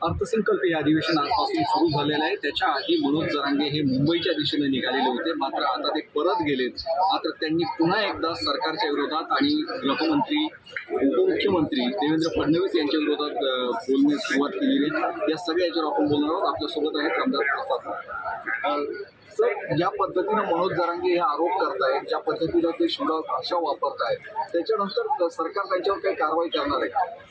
अर्थसंकल्प हे अधिवेशन आजपासून सुरू झालेलं आहे। त्याच्या आधी मनोज जरांगे हे मुंबईच्या दिशेने निघालेले होते, मात्र आता ते परत गेलेत। मात्र त्यांनी पुन्हा एकदा सरकारच्या विरोधात आणि गृहमंत्री उपमुख्यमंत्री देवेंद्र फडणवीस यांच्या विरोधात बोलण्यास सुरुवात केली आहे। या सगळ्या याच्यावर आपण बोलणार आहोत। आपल्यासोबत आहेत रामदास प्रसाद सर। या पद्धतीनं मनोज जरांगे हे आरोप करतायत, ज्या पद्धतीनं ते शिवराज भाषा वापरतायत, त्याच्यानंतर सरकार त्यांच्यावर काही कारवाई करणार आहे?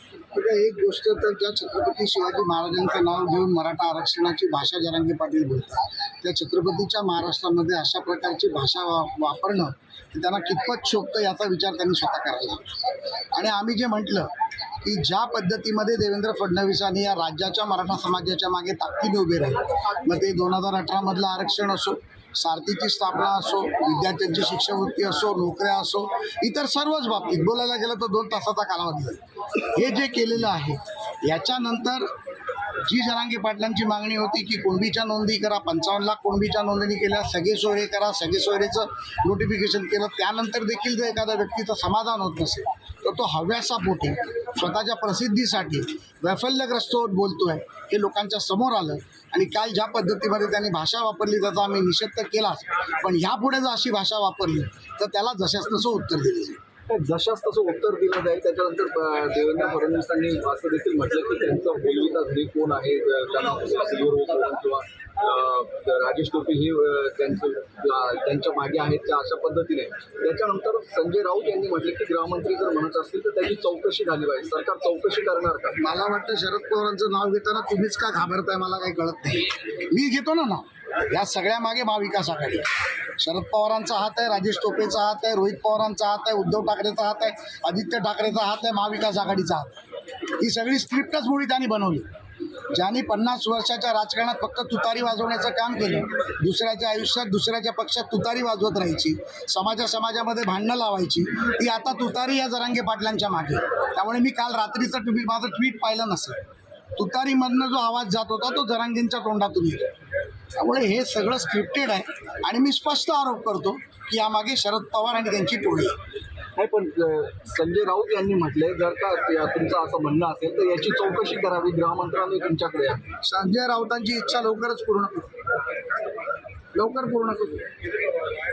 एक गोष्ट तर ज्या छत्रपती शिवाजी महाराजांचं नाव घेऊन मराठा आरक्षणाची भाषा जरांगे पाटील बोलतात, त्या छत्रपतीच्या महाराष्ट्रामध्ये अशा प्रकारची भाषा वापरणं त्यांना कितपत शोभतं याचा विचार त्यांनी स्वतः करायला हवा। आणि आम्ही जे म्हटलं की ज्या पद्धतीमध्ये देवेंद्र फडणवीसांनी या राज्याच्या मराठा समाजाच्या मागे ताकदीने उभे राहिले, मग ते 2018 आरक्षण असो, सारथीची स्थापना असो, विद्यार्थ्यांची शिष्यवृत्ती असो, नोकऱ्या असो, इतर सर्वच बाबतीत बोलायला गेलं तर 2 तासाचा कालावधी आहे। हे जे केलेलं आहे याच्यानंतर जी जरांगे पाटलांची मागणी होती की कुणबीच्या नोंदी करा, 55 लाख कुणबीच्या नोंदणी केल्या, सगळे सोयरे करा, सगळे सोयरेचं नोटिफिकेशन केलं, त्यानंतर देखील जर एखाद्या व्यक्तीचं समाधान होत नसेल तर तो हव्यासापोटी स्वतःच्या प्रसिद्धीसाठी वैफल्यग्रस्त होत बोलतोय, हे लोकांच्या समोर आलं। आणि काल ज्या पद्धतीमध्ये त्यांनी भाषा वापरली त्याचा आम्ही निषेध तर केलाच, पण ह्यापुढे जर अशी भाषा वापरली तर त्याला जशास तसं उत्तर दिलं जाईल। जशास तसं उत्तर दिलं जाईल। त्याच्यानंतर देवेंद्र फडणवीसांनी असं देखील म्हटलं की त्यांचं बोलवीचा घरी कोण आहे, किंवा राजेश टोपे हे त्यांच्या मागे आहेत त्या अशा पद्धतीने। त्याच्यानंतर संजय राऊत यांनी म्हटलं की गृहमंत्री जर म्हणत असतील तर त्याची चौकशी झाली पाहिजे, सरकार चौकशी करणार का? मला वाटतं शरद पवारांचं नाव घेताना तुम्हीच का घाबरताय मला काही कळत नाही। मी घेतो ना नाव, या सगळ्या मागे महाविकास आघाडी आहे। शरद पवारांचा हात आहे, राजेश टोपेचा हात आहे, रोहित पवारांचा हात आहे, उद्धव ठाकरेचा हात आहे, आदित्य ठाकरेचा हात आहे, महाविकास आघाडीचा हात आहे। ही सगळी स्क्रिप्टच मुळी त्यांनी बनवली। ज्यांनी 50 वर्षाच्या राजकारणात फक्त तुतारी वाजवण्याचं काम केलं, दुसऱ्याच्या आयुष्यात दुसऱ्याच्या पक्षात तुतारी वाजवत राहायची, समाजामध्ये भांडणं लावायची, ती आता तुतारी या जरांगे पाटलांच्या मागे। त्यामुळे मी काल रात्रीचं माझं ट्विट पाहिलं नसेल, तुतारीमधनं जो आवाज जात होता तो जरांगेंच्या तोंडातून येतो। त्यामुळे हे सगळं स्क्रिप्टेड आहे आणि मी स्पष्ट आरोप करतो की यामागे शरद पवार आणि त्यांची टोळी आहे। नाही, पण संजय राऊत यांनी म्हटले जर का तुमचं असं म्हणणं असेल तर याची चौकशी करावी, गृहमंत्र्यांनी तुमच्याकडे या। संजय राऊतांची इच्छा लवकरच पूर्ण करू, लवकर पूर्ण करू।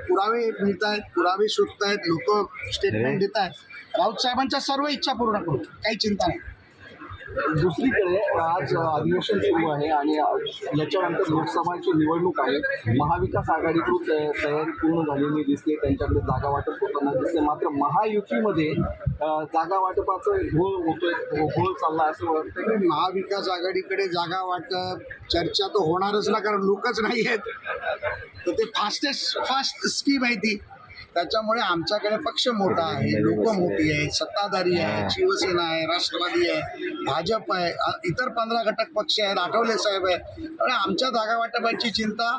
पुरावे मिळत आहेत, पुरावे शोधत आहेत, लोक स्टेटमेंट देत आहेत। राऊत साहेबांच्या सर्व इच्छा पूर्ण करू, काही चिंता नाही। दुसरीकडे आज अधिवेशन सुरू आहे आणि याच्यानंतर लोकसभाची निवडणूक आहे। महाविकास आघाडीकडून तयारी पूर्ण झालेली दिसते, त्यांच्याकडे जागा वाटप होताना दिसते, मात्र महायुतीमध्ये जागा वाटपाचं घोळ चालला असं वाटतं। महाविकास आघाडीकडे जागा वाटप चर्चा तर होणारच ना, कारण लोकच नाही आहेत, तर ते फास्ट स्कीम आहे ती। त्याच्यामुळे आमच्याकडे पक्ष मोठा आहे, लोक मोठी आहेत, सत्ताधारी आहे, शिवसेना आहे, राष्ट्रवादी आहे, भाजप आहे, इतर 15 घटक पक्ष आहेत, आठवले साहेब आहे। त्यामुळे आमच्या जागा वाटपाची चिंता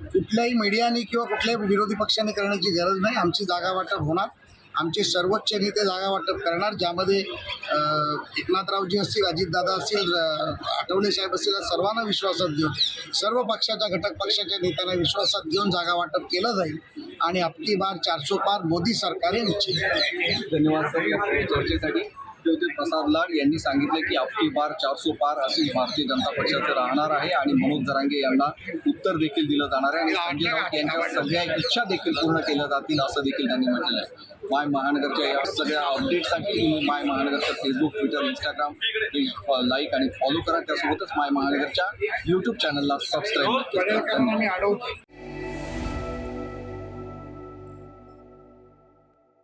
कुठल्याही मीडियाने किंवा कुठल्याही विरोधी पक्षाने करण्याची गरज नाही। आमची जागा वाटप होणार, आमचे सर्वोच्च नेते जागा वाटप करणार, ज्यामध्ये एकनाथरावजी असतील, अजितदादा असतील, आठवले साहेब असतील, सर्वांना विश्वासात घेऊन, सर्व पक्षाच्या घटक पक्षाच्या नेत्यांना विश्वासात घेऊन जागा वाटप केलं जाईल आणि अबकी बार 400 पार मोदी सरकार हे निश्चित। धन्यवाद सर या चर्चेसाठी। प्रसाद लाड यांनी सांगितले की अबकी बार 400 पार अशी भारतीय जनता पक्षाचं राहणार आहे आणि मनोज जरांगे यांना उत्तर देखील दिलं जाणार आहे आणि संजय राऊत यांच्या सगळ्या इच्छा देखील पूर्ण केल्या जातील असं देखील त्यांनी म्हटलेलं आहे। माय महानगरच्या या सगळ्या अपडेटसाठी तुम्ही माय महानगरचं फेसबुक, ट्विटर, इंस्टाग्राम लाईक आणि फॉलो करा। त्यासोबतच माय महानगरच्या यूट्यूब चॅनलला सबस्क्राईब करा।